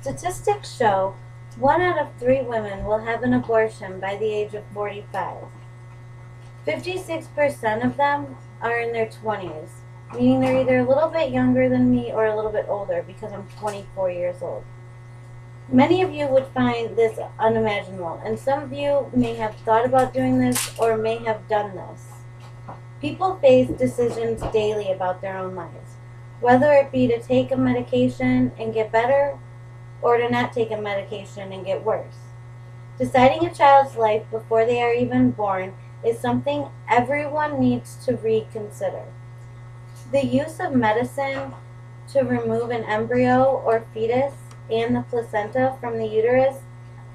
Statistics show 1 out of 3 women will have an abortion by the age of 45. 56% of them are in their 20s, meaning they're either a little bit younger than me or a little bit older because I'm 24 years old. Many of you would find this unimaginable, and some of you may have thought about doing this or may have done this. People face decisions daily about their own lives, whether it be to take a medication and get better or to not take a medication and get worse. Deciding a child's life before they are even born is something everyone needs to reconsider. The use of medicine to remove an embryo or fetus and the placenta from the uterus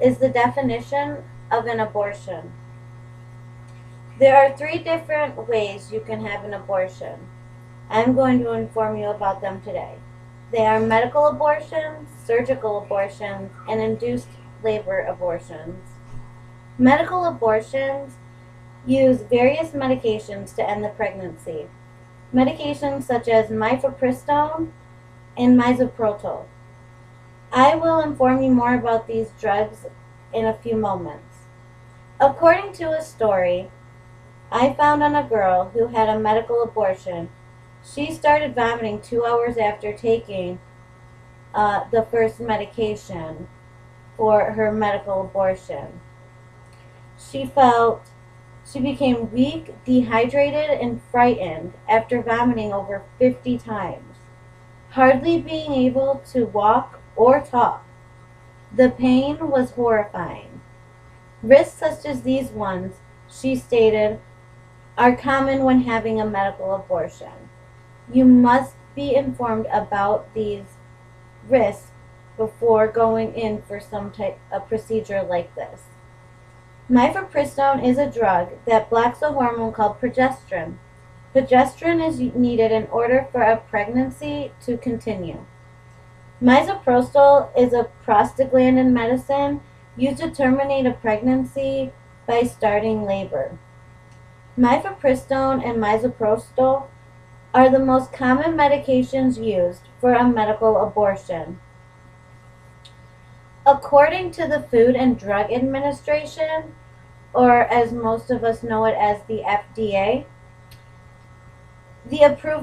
is the definition of an abortion. There are 3 different ways you can have an abortion. I'm going to inform you about them today. They are medical abortions, surgical abortions, and induced labor abortions. Medical abortions use various medications to end the pregnancy. Medications such as mifepristone and misoprostol. I will inform you more about these drugs in a few moments. According to a story I found on a girl who had a medical abortion, she started vomiting 2 hours after taking the first medication for her medical abortion. She became weak, dehydrated, and frightened after vomiting over 50 times, hardly being able to walk or talk. The pain was horrifying. Risks such as these ones, she stated, are common when having a medical abortion. You must be informed about these risks before going in for some type of procedure like this. Mifepristone is a drug that blocks a hormone called progesterone. Progesterone is needed in order for a pregnancy to continue. Misoprostol is a prostaglandin medicine used to terminate a pregnancy by starting labor. Mifepristone and misoprostol are the most common medications used for a medical abortion. According to the Food and Drug Administration, or as most of us know it as the FDA,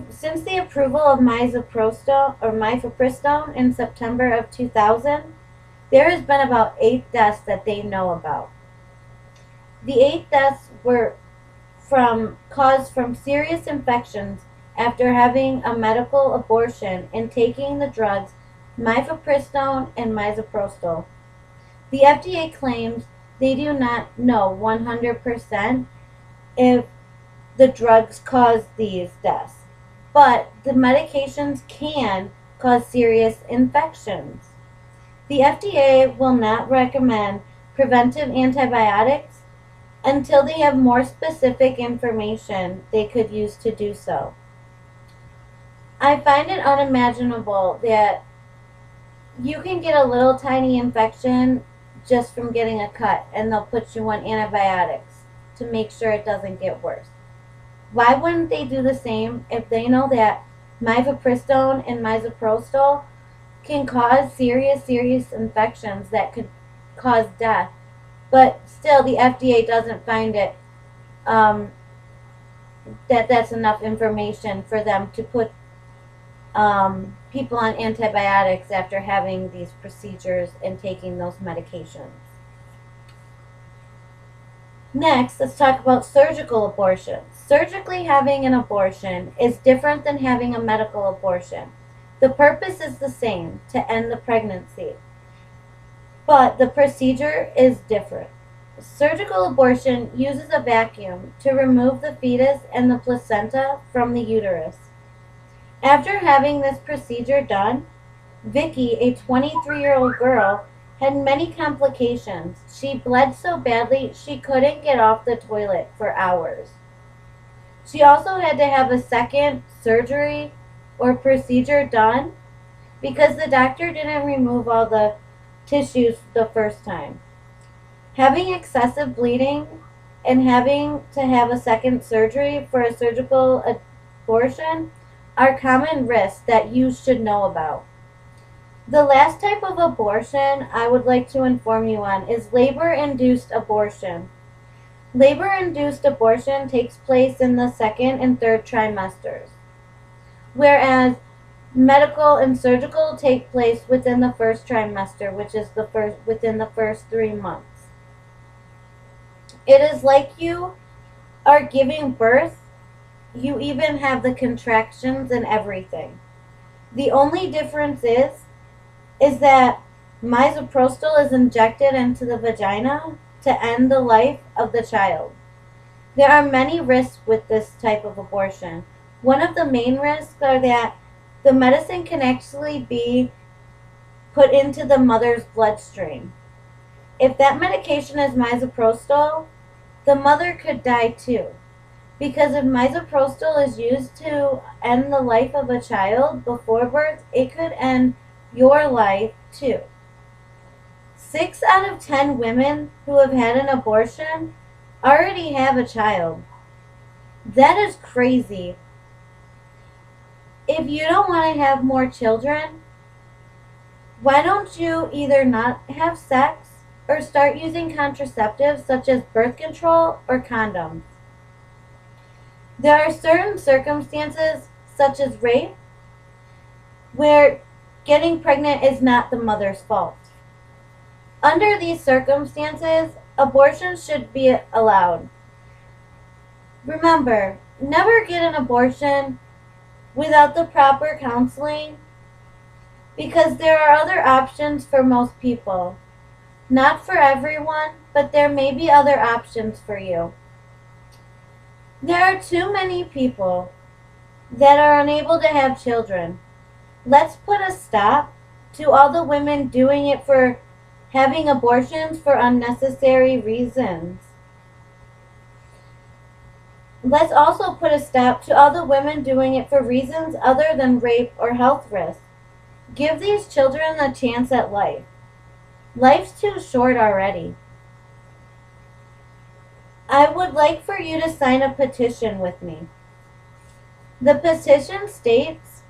since the approval of mifepristone in September of 2000, there has been about 8 deaths that they know about. The 8 deaths were caused from serious infections after having a medical abortion and taking the drugs mifepristone and misoprostol. The FDA claims they do not know 100% if the drugs cause these deaths, but the medications can cause serious infections. The FDA will not recommend preventive antibiotics until they have more specific information they could use to do so. I find it unimaginable that you can get a little tiny infection just from getting a cut, and they'll put you on antibiotics to make sure it doesn't get worse. Why wouldn't they do the same if they know that mifepristone and misoprostol can cause serious infections that could cause death, but still the FDA doesn't find it that's enough information for them to put people on antibiotics after having these procedures and taking those medications. Next, let's talk about surgical abortions. Surgically having an abortion is different than having a medical abortion. The purpose is the same, to end the pregnancy, but the procedure is different. Surgical abortion uses a vacuum to remove the fetus and the placenta from the uterus. After having this procedure done, Vicky, a 23-year-old girl, had many complications. She bled so badly she couldn't get off the toilet for hours. She also had to have a second surgery or procedure done because the doctor didn't remove all the tissues the first time. Having excessive bleeding and having to have a second surgery for a surgical abortion are common risks that you should know about. The last type of abortion I would like to inform you on is labor-induced abortion. Labor-induced abortion takes place in the second and third trimesters, whereas medical and surgical take place within the first trimester, which is within the first 3 months. It is like you are giving birth. You even have the contractions and everything. The only difference is that misoprostol is injected into the vagina to end the life of the child. There are many risks with this type of abortion. One of the main risks are that the medicine can actually be put into the mother's bloodstream. If that medication is misoprostol, the mother could die too. Because if misoprostol is used to end the life of a child before birth, it could end your life too. 6 out of 10 women who have had an abortion already have a child. That is crazy. If you don't want to have more children, why don't you either not have sex or start using contraceptives such as birth control or condoms? There are certain circumstances, such as rape, where getting pregnant is not the mother's fault. Under these circumstances, abortion should be allowed. Remember, never get an abortion without the proper counseling, because there are other options for most people. Not for everyone, but there may be other options for you. There are too many people that are unable to have children. Let's put a stop to all the women doing it for having abortions for unnecessary reasons. Let's also put a stop to all the women doing it for reasons other than rape or health risks. Give these children a chance at life. Life's too short already. I would like for you to sign a petition with me. The petition states,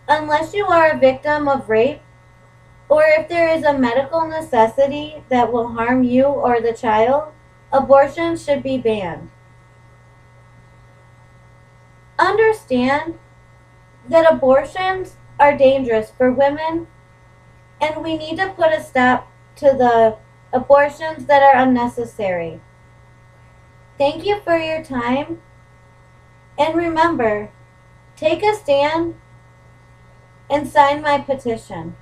unless you are a victim of rape, or if there is a medical necessity that will harm you or the child, abortion should be banned. Understand that abortions are dangerous for women, and we need to put a stop to the abortions that are unnecessary. Thank you for your time, and remember, take a stand and sign my petition.